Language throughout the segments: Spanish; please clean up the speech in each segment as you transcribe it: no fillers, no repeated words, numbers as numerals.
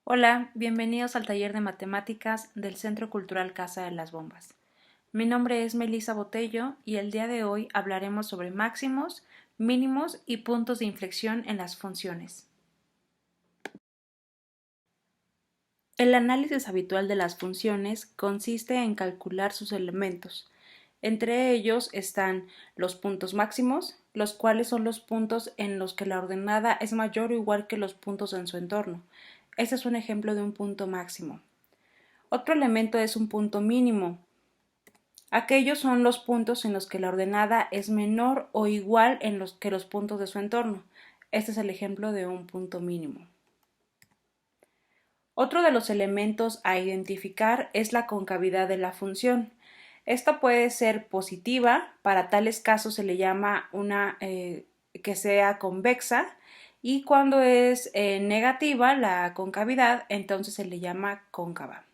Hola, bienvenidos al taller de matemáticas del Centro Cultural Casa de las Bombas. Mi nombre es Melissa Botello y el día de hoy hablaremos sobre máximos, mínimos y puntos de inflexión en las funciones. El análisis habitual de las funciones consiste en calcular sus elementos. Entre ellos están los puntos máximos, los cuales son los puntos en los que la ordenada es mayor o igual que los puntos en su entorno. Este es un ejemplo de un punto máximo. Otro elemento es un punto mínimo. Aquellos son los puntos en los que la ordenada es menor o igual que los puntos de su entorno. Este es el ejemplo de un punto mínimo. Otro de los elementos a identificar es la concavidad de la función. Esta puede ser positiva, para tales casos se le llama una que sea convexa, y cuando es negativa la concavidad, entonces se le llama cóncava.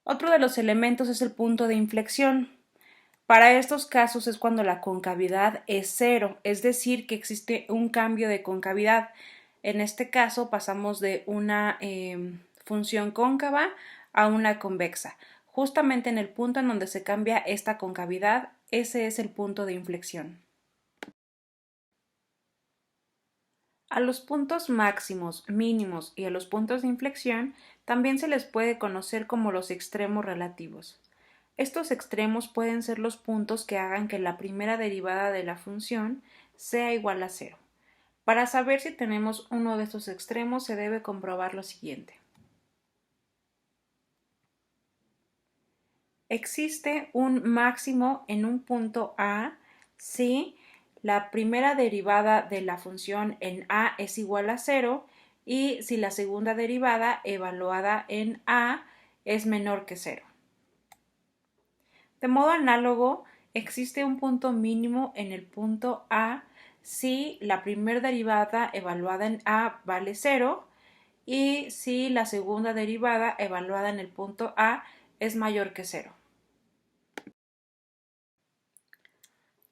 Otro de los elementos es el punto de inflexión. Para estos casos es cuando la concavidad es cero, es decir, que existe un cambio de concavidad. En este caso pasamos de una función cóncava a una convexa. Justamente en el punto en donde se cambia esta concavidad, ese es el punto de inflexión. A los puntos máximos, mínimos y a los puntos de inflexión también se les puede conocer como los extremos relativos. Estos extremos pueden ser los puntos que hagan que la primera derivada de la función sea igual a cero. Para saber si tenemos uno de estos extremos se debe comprobar lo siguiente. Existe un máximo en un punto A si la primera derivada de la función en A es igual a cero y si la segunda derivada evaluada en A es menor que cero. De modo análogo, existe un punto mínimo en el punto A si la primera derivada evaluada en A vale cero y si la segunda derivada evaluada en el punto A es mayor que cero.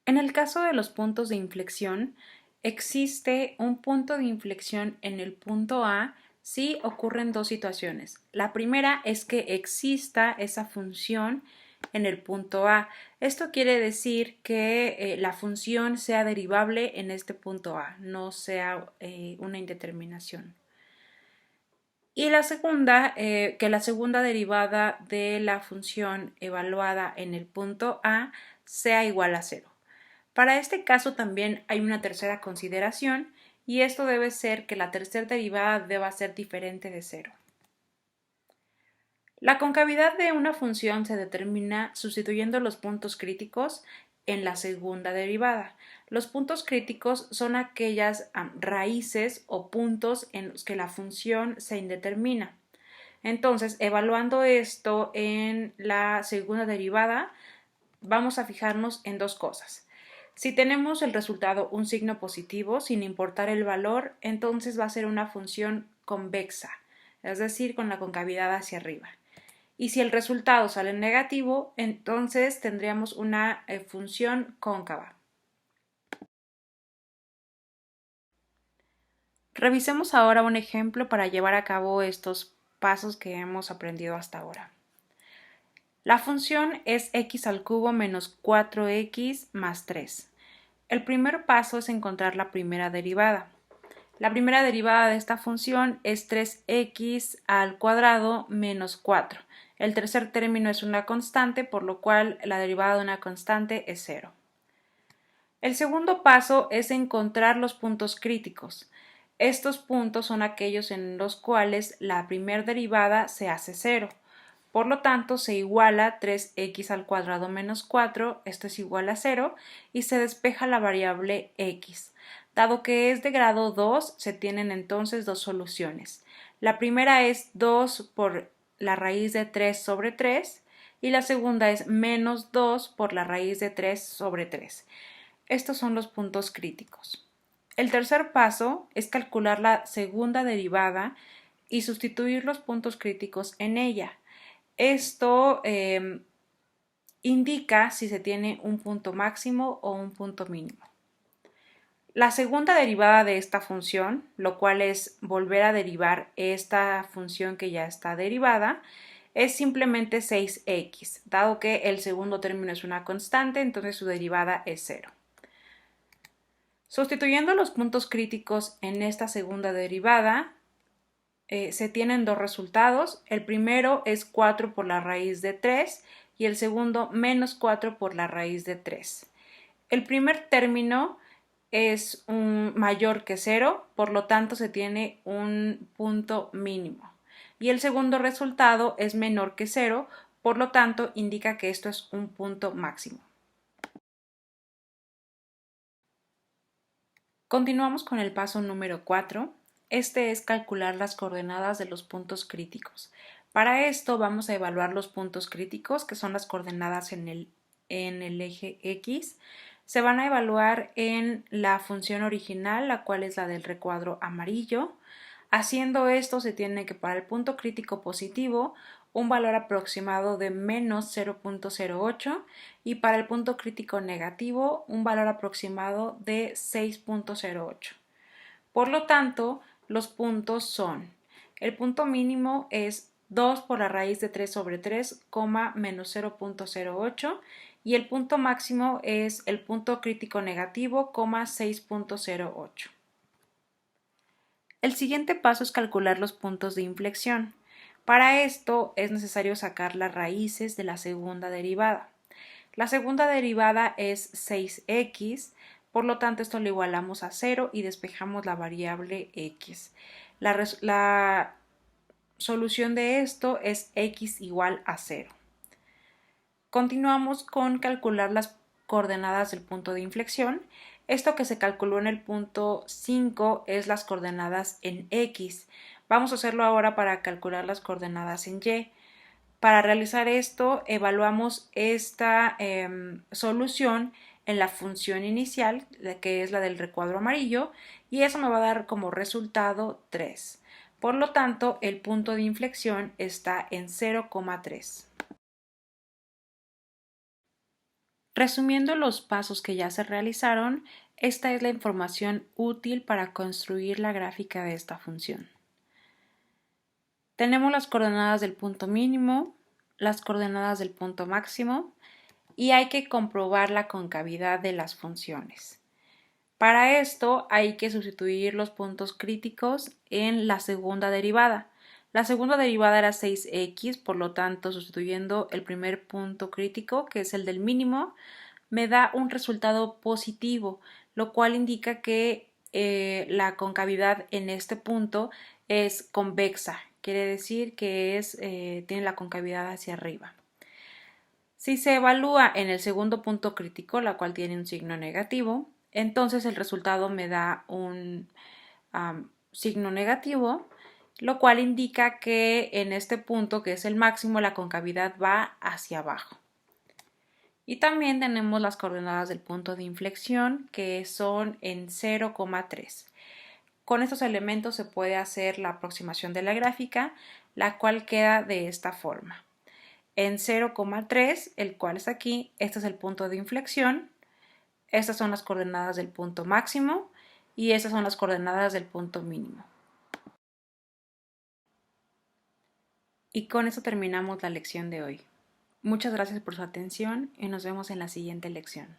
En el caso de los puntos de inflexión, existe un punto de inflexión en el punto A si ocurren dos situaciones. La primera es que exista esa función en el punto A. Esto quiere decir que la función sea derivable en este punto A, no sea una indeterminación. Y la segunda, que la segunda derivada de la función evaluada en el punto A sea igual a cero. Para este caso también hay una tercera consideración y esto debe ser que la tercera derivada deba ser diferente de cero. La concavidad de una función se determina sustituyendo los puntos críticos en la segunda derivada. Los puntos críticos son aquellas raíces o puntos en los que la función se indetermina. Entonces, evaluando esto en la segunda derivada, vamos a fijarnos en dos cosas. Si tenemos el resultado un signo positivo, sin importar el valor, entonces va a ser una función convexa, es decir, con la concavidad hacia arriba. Y si el resultado sale negativo, entonces tendríamos una función cóncava. Revisemos ahora un ejemplo para llevar a cabo estos pasos que hemos aprendido hasta ahora. La función es x al cubo menos 4x más 3. El primer paso es encontrar la primera derivada. La primera derivada de esta función es 3x al cuadrado menos 4. El tercer término es una constante, por lo cual la derivada de una constante es 0. El segundo paso es encontrar los puntos críticos. Estos puntos son aquellos en los cuales la primera derivada se hace 0. Por lo tanto, se iguala 3x al cuadrado menos 4, esto es igual a 0, y se despeja la variable x. Dado que es de grado 2, se tienen entonces dos soluciones. La primera es 2 por la raíz de 3 sobre 3 y la segunda es menos 2 por la raíz de 3 sobre 3. Estos son los puntos críticos. El tercer paso es calcular la segunda derivada y sustituir los puntos críticos en ella. Esto indica si se tiene un punto máximo o un punto mínimo. La segunda derivada de esta función, lo cual es volver a derivar esta función que ya está derivada, es simplemente 6x, dado que el segundo término es una constante, entonces su derivada es 0. Sustituyendo los puntos críticos en esta segunda derivada, se tienen dos resultados. El primero es 4 por la raíz de 3 y el segundo menos 4 por la raíz de 3. El primer término es mayor que 0, por lo tanto se tiene un punto mínimo. Y el segundo resultado es menor que 0, por lo tanto indica que esto es un punto máximo. Continuamos con el paso número 4. Este es calcular las coordenadas de los puntos críticos. Para esto vamos a evaluar los puntos críticos, que son las coordenadas en el eje X. Se van a evaluar en la función original, la cual es la del recuadro amarillo. Haciendo esto se tiene que para el punto crítico positivo un valor aproximado de menos 0.08 y para el punto crítico negativo un valor aproximado de 6.08. Por lo tanto, los puntos son, el punto mínimo es 2 por la raíz de 3 sobre 3, menos 0.08 y el punto máximo es el punto crítico negativo, 6.08. El siguiente paso es calcular los puntos de inflexión. Para esto es necesario sacar las raíces de la segunda derivada. La segunda derivada es 6x, por lo tanto esto lo igualamos a 0 y despejamos la variable x. La solución de esto es x igual a 0. Continuamos con calcular las coordenadas del punto de inflexión. Esto que se calculó en el punto 5 es las coordenadas en x. Vamos a hacerlo ahora para calcular las coordenadas en y. Para realizar esto, evaluamos esta solución en la función inicial, que es la del recuadro amarillo, y eso me va a dar como resultado 3. Por lo tanto, el punto de inflexión está en 0,3. Resumiendo los pasos que ya se realizaron, esta es la información útil para construir la gráfica de esta función. Tenemos las coordenadas del punto mínimo, las coordenadas del punto máximo y hay que comprobar la concavidad de las funciones. Para esto hay que sustituir los puntos críticos en la segunda derivada. La segunda derivada era 6x, por lo tanto, sustituyendo el primer punto crítico, que es el del mínimo, me da un resultado positivo, lo cual indica que la concavidad en este punto es convexa, quiere decir que tiene la concavidad hacia arriba. Si se evalúa en el segundo punto crítico, la cual tiene un signo negativo, entonces el resultado me da un signo negativo, lo cual indica que en este punto, que es el máximo, la concavidad va hacia abajo. Y también tenemos las coordenadas del punto de inflexión, que son en 0,3. Con estos elementos se puede hacer la aproximación de la gráfica, la cual queda de esta forma. En 0,3, el cual es aquí, este es el punto de inflexión, estas son las coordenadas del punto máximo y estas son las coordenadas del punto mínimo. Y con eso terminamos la lección de hoy. Muchas gracias por su atención y nos vemos en la siguiente lección.